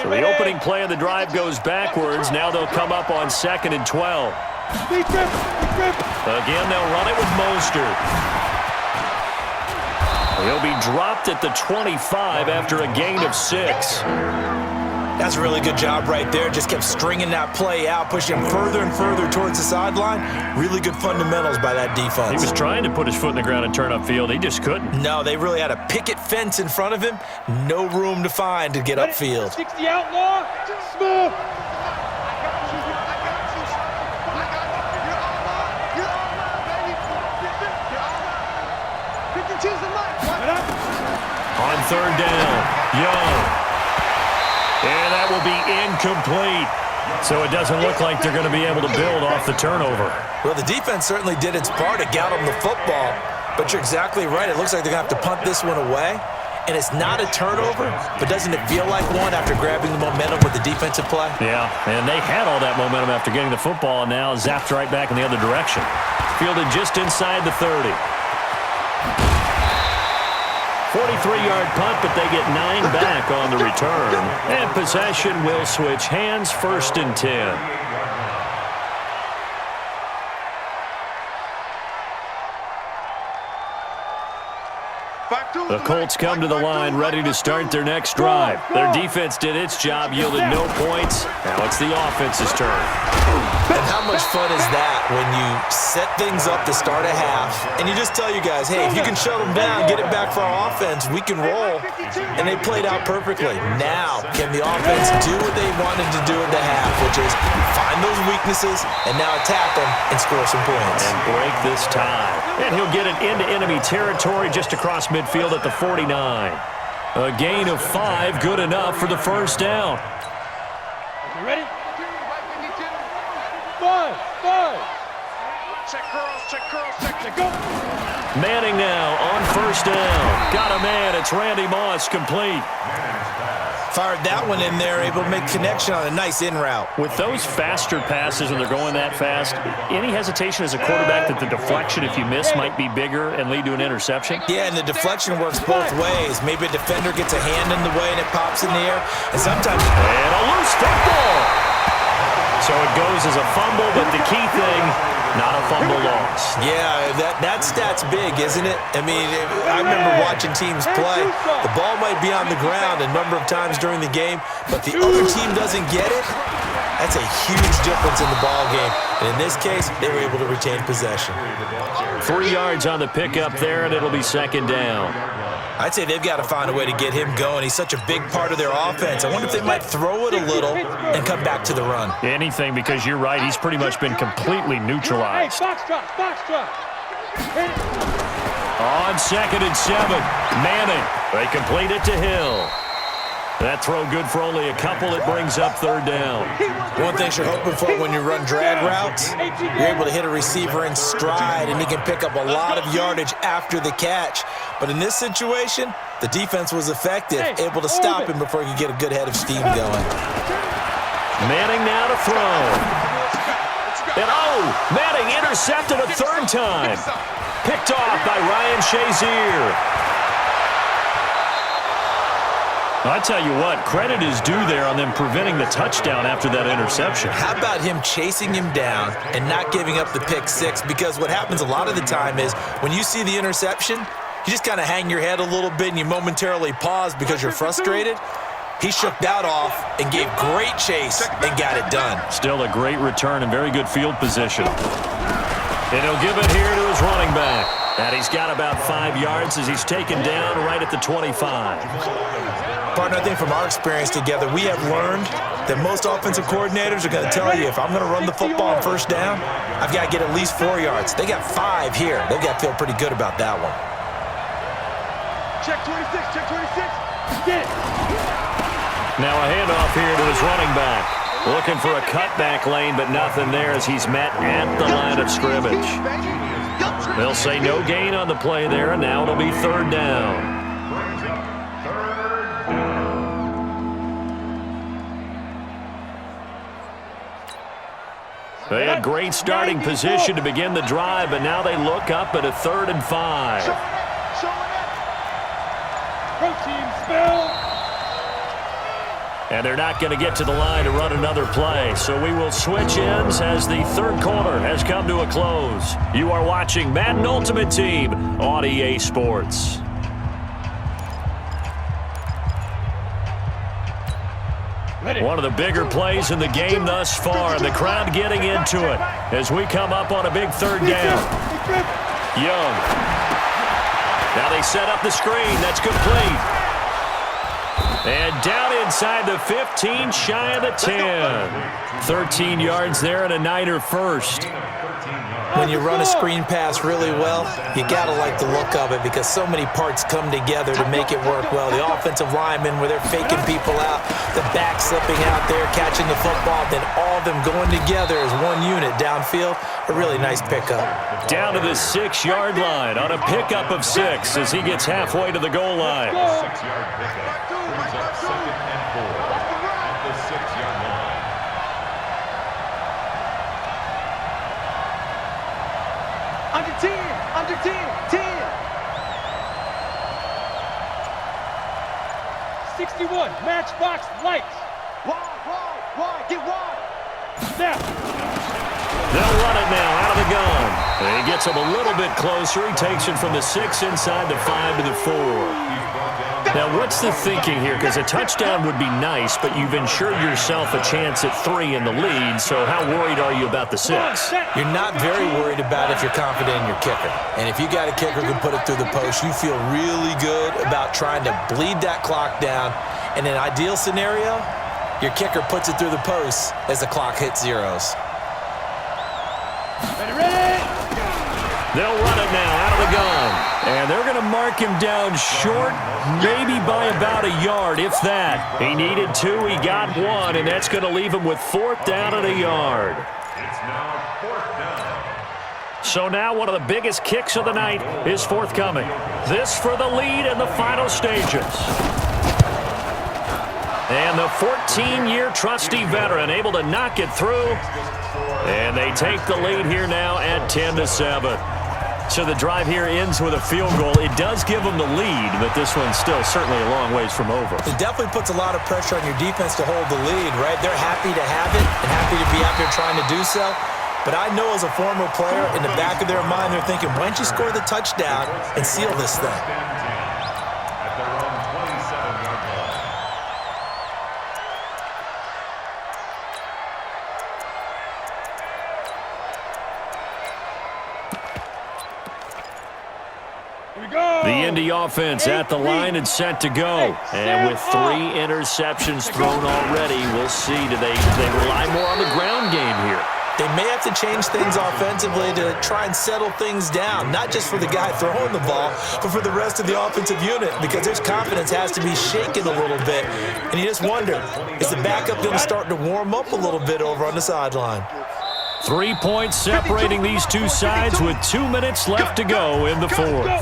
So the opening play of the drive goes backwards. Now they'll come up on 2nd and 12. Again, they'll run it with Mostert. He'll be dropped at the 25 after a gain of 6. That's a really good job right there. Just kept stringing that play out, pushing him further and further towards the sideline. Really good fundamentals by that defense. He was trying to put his foot in the ground and turn upfield. He just couldn't. No, they really had a picket fence in front of him. No room to find to get upfield. 60 outlaw. Smith. On 3rd down, Young. And that will be incomplete. So it doesn't look like they're going to be able to build off the turnover. Well, the defense certainly did its part to get them the football. But you're exactly right. It looks like they're going to have to punt this one away. And it's not a turnover, but doesn't it feel like one after grabbing the momentum with the defensive play? Yeah, and they had all that momentum after getting the football, and now zapped right back in the other direction. Fielded just inside the 30. 43-yard punt, but they get 9 back on the return. And possession will switch hands, 1st and 10. The Colts come to the line ready to start their next drive. Their defense did its job, yielded no points. Now it's the offense's turn. And how much fun is that when you set things up to start a half and you just tell you guys, hey, if you can shut them down, get it back for our offense, we can roll. And they played out perfectly. Now, can the offense do what they wanted to do at the half, which is find those weaknesses and now attack them and score some points. And break this tie. And he'll get it into enemy territory just across midfield at the 49. A gain of 5, good enough for the 1st down. You ready? 5. Check, go. Manning now on 1st down. Got a man. It's Randy Moss, complete. Fired that one in there, able to make connection on a nice in route. With those faster passes when they're going that fast, any hesitation as a quarterback that the deflection, if you miss, might be bigger and lead to an interception? Yeah, and the deflection works both ways. Maybe a defender gets a hand in the way and it pops in the air, and sometimes... And a loose football! So it goes as a fumble, but the key thing, not a fumble loss. Yeah, that stat's big, isn't it? I mean, I remember watching teams play. The ball might be on the ground a number of times during the game, but the other team doesn't get it. That's a huge difference in the ball game. And in this case, they were able to retain possession. 3 yards on the pickup there, and it'll be 2nd down. I'd say they've got to find a way to get him going. He's such a big part of their offense. I wonder if they might throw it a little and come back to the run. Anything, because you're right. He's pretty much been completely neutralized. Hey, box drop. On 2nd and 7, Manning. They complete it to Hill. That throw good for only a couple. It brings up 3rd down. One thing you're hoping for when you run drag routes, you're able to hit a receiver in stride, and he can pick up a lot of yardage after the catch. But in this situation, the defense was effective, able to stop him before he could get a good head of steam going. Manning now to throw. And Manning intercepted a 3rd time. Picked off by Ryan Shazier. I tell you what, credit is due there on them preventing the touchdown after that interception. How about him chasing him down and not giving up the pick 6? Because what happens a lot of the time is when you see the interception, you just kind of hang your head a little bit and you momentarily pause because you're frustrated. He shook that off and gave great chase and got it done. Still a great return and very good field position. And he'll give it here to his running back. And he's got about 5 yards as he's taken down right at the 25. Partner, I think from our experience together, we have learned that most offensive coordinators are going to tell you, if I'm going to run the football on 1st down, I've got to get at least 4 yards. They got 5 here. They've got to feel pretty good about that one. Check 26. Get it. Now a handoff here to his running back. Looking for a cutback lane, but nothing there as he's met at the line of scrimmage. They'll say no gain on the play there, and now it'll be 3rd down. They had great starting position to begin the drive, but now they look up at a 3rd and 5. Protein spill. And they're not going to get to the line to run another play. So we will switch ends as the third quarter has come to a close. You are watching Madden Ultimate Team on EA Sports. One of the bigger plays in the game thus far, and the crowd getting into it as we come up on a big third down. Young. Now they set up the screen. That's complete. And down inside the 15, shy of the 10. 13 yards there and a Niner first. When you run a screen pass really well, you got to like the look of it because so many parts come together to make it work well. The offensive linemen where they're faking people out, the back slipping out there, catching the football, then all of them going together as one unit downfield. A really nice pickup. Down to the 6-yard line on a pickup of 6 as he gets halfway to the goal line. 6-yard pickup. Brings up 2nd and 4 at the 6-yard line. Under 10, under 10, 10. 61, matchbox lights. Wide, get wide. Snap. They'll run it now out of the gun. And he gets him a little bit closer. He takes it from the 6 inside the 5 to the 4. Now, what's the thinking here? Because a touchdown would be nice, but you've ensured yourself a chance at 3 in the lead, so how worried are you about the 6? You're not very worried about if you're confident in your kicker. And if you got a kicker who can put it through the post, you feel really good about trying to bleed that clock down. In an ideal scenario, your kicker puts it through the post as the clock hits zeros. Ready? They'll run it now out of the gun. And they're going to mark him down short, maybe by about a yard, if that. He needed 2, he got 1, and that's going to leave him with 4th down and a yard. It's now 4th down. So now one of the biggest kicks of the night is forthcoming. This for the lead in the final stages. And the 14-year trusty veteran able to knock it through. And they take the lead here now at 10-7. So the drive here ends with a field goal. It does give them the lead, but this one's still certainly a long ways from over. It definitely puts a lot of pressure on your defense to hold the lead, right? They're happy to have it and happy to be out there trying to do so. But I know as a former player, in the back of their mind, they're thinking, why don't you score the touchdown and seal this thing? At their own 27-yard line. The Indy offense at the line and set to go. And with 3 interceptions thrown already, we'll see. Do they rely more on the ground game here? They may have to change things offensively to try and settle things down, not just for the guy throwing the ball, but for the rest of the offensive unit, because their confidence has to be shaken a little bit. And you just wonder, is the backup going to start to warm up a little bit over on the sideline? 3 points separating these two sides with 2 minutes left to go in the 4th.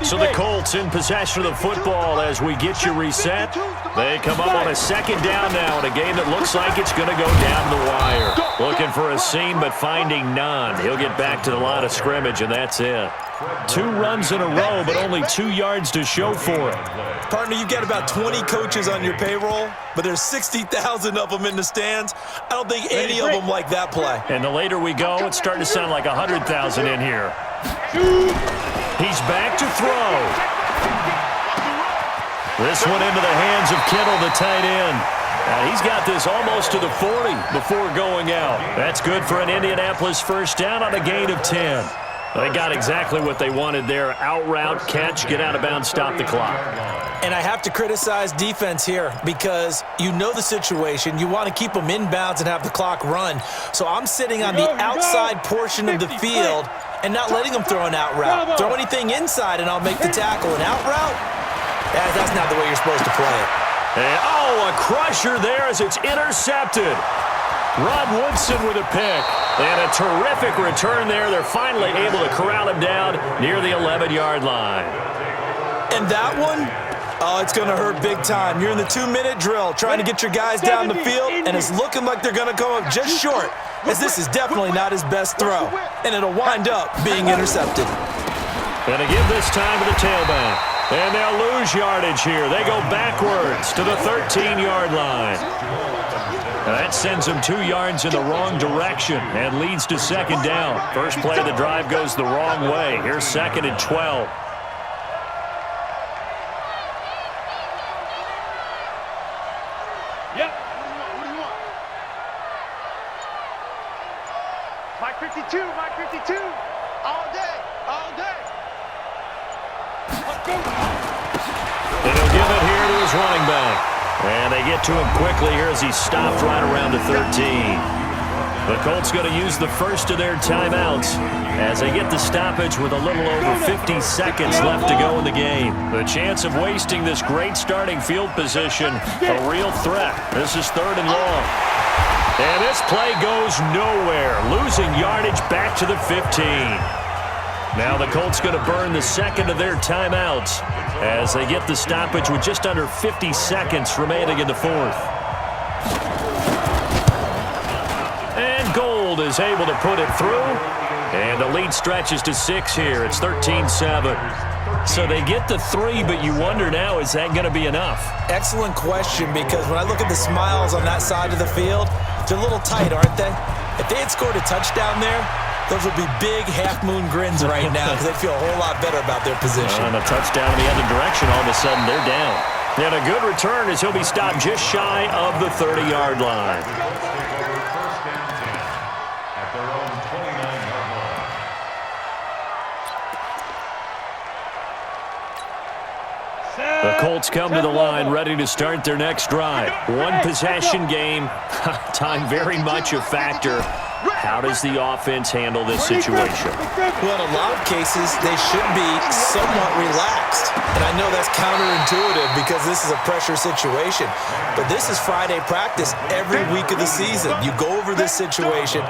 So the Colts in possession of the football as we get you reset. They come up on a 2nd down now in a game that looks like it's going to go down the wire. Looking for a seam but finding none. He'll get back to the line of scrimmage and that's it. 2 runs in a row but only 2 yards to show for it. Partner, you've got about 20 coaches on your payroll, but there's 60,000 of them in the stands. I don't think any of them like that play. And the later we go, it's starting to sound like 100,000 in here. He's back to throw. This one into the hands of Kittle, the tight end. Now he's got this almost to the 40 before going out. That's good for an Indianapolis first down on a gain of 10. They got exactly what they wanted there. Out route, catch, get out of bounds, stop the clock. And I have to criticize defense here because you know the situation. You want to keep them inbounds and have the clock run. So I'm sitting on the outside portion of the field and not letting them throw an out route. Throw anything inside and I'll make the tackle. An out route? That's not the way you're supposed to play it. And, a crusher there as it's intercepted. Rod Woodson with a pick. And a terrific return there. They're finally able to corral him down near the 11-yard line. And that one, it's going to hurt big time. You're in the 2-minute drill trying to get your guys down the field, and it's looking like they're going to come up just short, as this is definitely not his best throw. And it'll wind up being intercepted. And to give this time to the tailback. And they'll lose yardage here. They go backwards to the 13-yard line. That sends them 2 yards in the wrong direction and leads to second down. First play of the drive goes the wrong way. Here's second and 12. Yep. What do you want? Mike 52, Mike 52. All day, all day. Let's go. And he'll give it here to his running back. And they get to him quickly here as he stopped right around the 13. The Colts going to use the first of their timeouts as they get the stoppage with a little over 50 seconds left to go in the game. The chance of wasting this great starting field position, a real threat. This is third and long. And this play goes nowhere, losing yardage back to the 15. Now the Colts going to burn the second of their timeouts as they get the stoppage with just under 50 seconds remaining in the fourth. And Gold is able to put it through. And the lead stretches to 6 here. It's 13-7. So they get the 3, but you wonder now, is that going to be enough? Excellent question, because when I look at the smiles on that side of the field, they're a little tight, aren't they? If they had scored a touchdown there, those would be big half-moon grins right now because they'd feel a whole lot better about their position. On a touchdown in the other direction, all of a sudden they're down. And a good return as he'll be stopped just shy of the 30-yard line. At their own 29-yard line. The Colts come to the line ready to start their next drive. One possession game. Time very much a factor. How does the offense handle this situation? Well, in a lot of cases, they should be somewhat relaxed. And I know that's counterintuitive because this is a pressure situation. But this is Friday practice every week of the season. You go over this situation,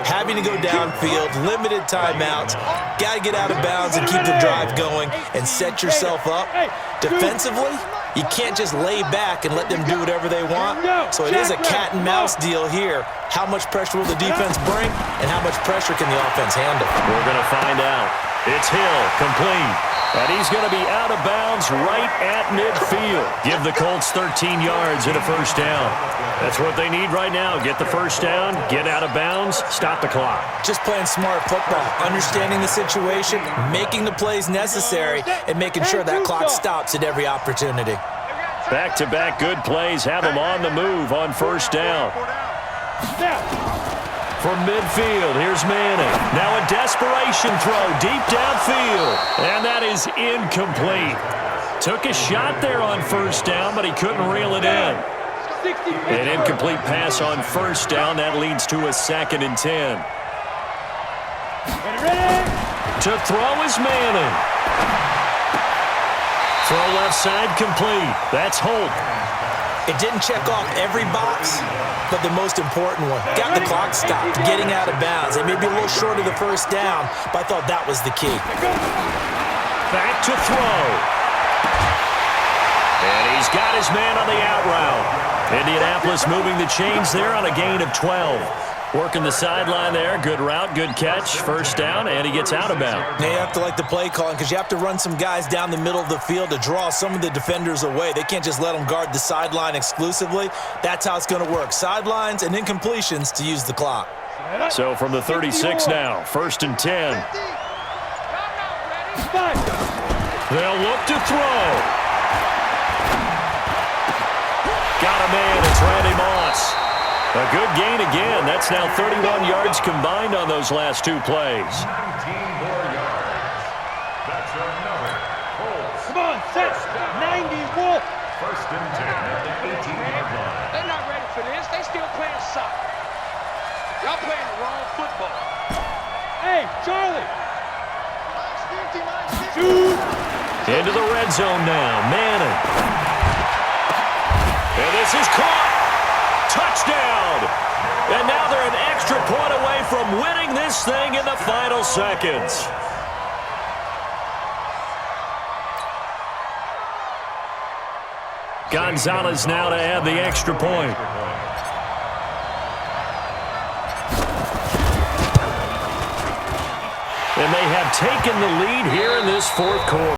having to go downfield, limited timeouts, got to get out of bounds and keep the drive going and set yourself up. Defensively, you can't just lay back and let them do whatever they want. So it is a cat and mouse deal here. How much pressure will the defense bring, and how much pressure can the offense handle? We're going to find out. It's Hill, complete. And he's going to be out of bounds right at midfield. Give the Colts 13 yards and a first down. That's what they need right now. Get the first down, get out of bounds, stop the clock. Just playing smart football, understanding the situation, making the plays necessary, and making sure that clock stops at every opportunity. Back-to-back good plays have them on the move on first down. From midfield, here's Manning. Now a desperation throw deep downfield. And that is incomplete. Took a shot there on first down, but he couldn't reel it in. An incomplete pass on first down. That leads to a 2nd and 10. To throw is Manning. Throw left side complete. That's Holt. It didn't check off every box, but the most important one. Got the clock stopped, getting out of bounds. It may be a little short of the first down, but I thought that was the key. Back to throw. And he's got his man on the out route. Indianapolis moving the chains there on a gain of 12. Working the sideline there. Good route, good catch. First down, and he gets out of bounds. Now you have to like the play calling because you have to run some guys down the middle of the field to draw some of the defenders away. They can't just let them guard the sideline exclusively. That's how it's going to work. Sidelines and incompletions to use the clock. So from the 36 now, 1st and 10. They'll look to throw. Got a man. It's Randy Moss. A good gain again. That's now 31 yards combined on those last 2 plays. 19 more yards. That's another Colts. Come on, set. 90 Wolf. 1st and 10 at the 18-yard line. They're not ready for this. They still playing soccer. Y'all playing the wrong football. Hey, Charlie. Shoot. Into the red zone now. Manning. And this is caught. Touchdown! And now they're an extra point away from winning this thing in the final seconds. Gonzalez now to add the extra point. And they have taken the lead here in this fourth quarter.